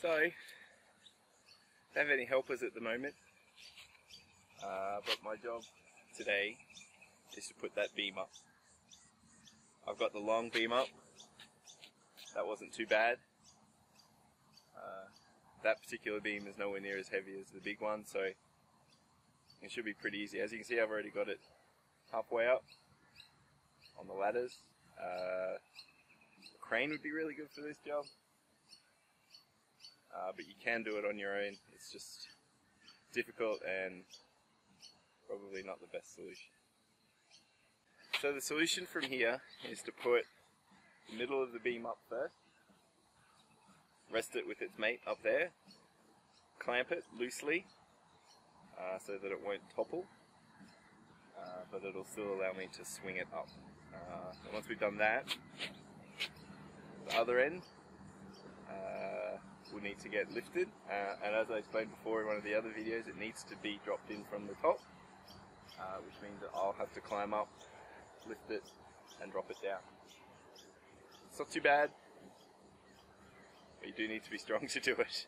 So, don't have any helpers at the moment, but my job today is to put that beam up. I've got the long beam up. That wasn't too bad. That particular beam is nowhere near as heavy as the big one, so it should be pretty easy. As you can see, I've already got it halfway up on the ladders. The crane would be really good for this job, but you can do it on your own. It's just difficult and probably not the best solution. So the solution from here is to put the middle of the beam up first, rest it with its mate up there, clamp it loosely so that it won't topple, but it'll still allow me to swing it up. And once we've done that, the other end will need to get lifted, and as I explained before in one of the other videos, it needs to be dropped in from the top, which means that I'll have to climb up, lift it, and drop it down. It's not too bad, but you do need to be strong to do it.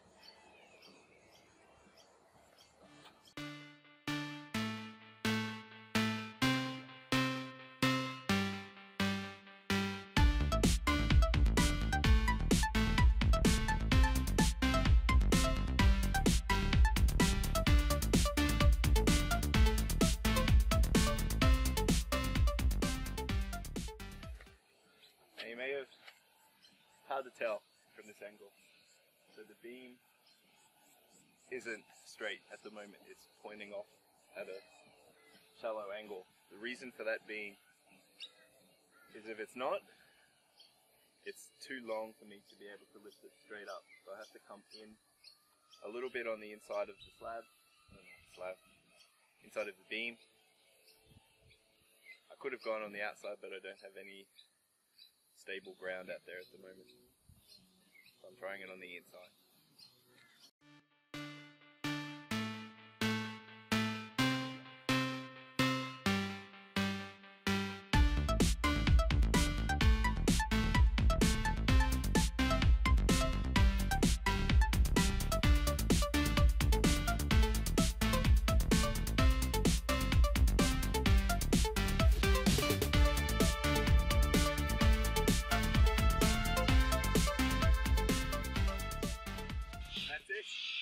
You may have hard to tell from this angle. So the beam isn't straight at the moment, it's pointing off at a shallow angle. The reason for that being is if it's not, it's too long for me to be able to lift it straight up. So I have to come in a little bit on the inside of the inside of the beam. I could have gone on the outside, but I don't have any stable ground out there at the moment, so I'm trying it on the inside. That's it.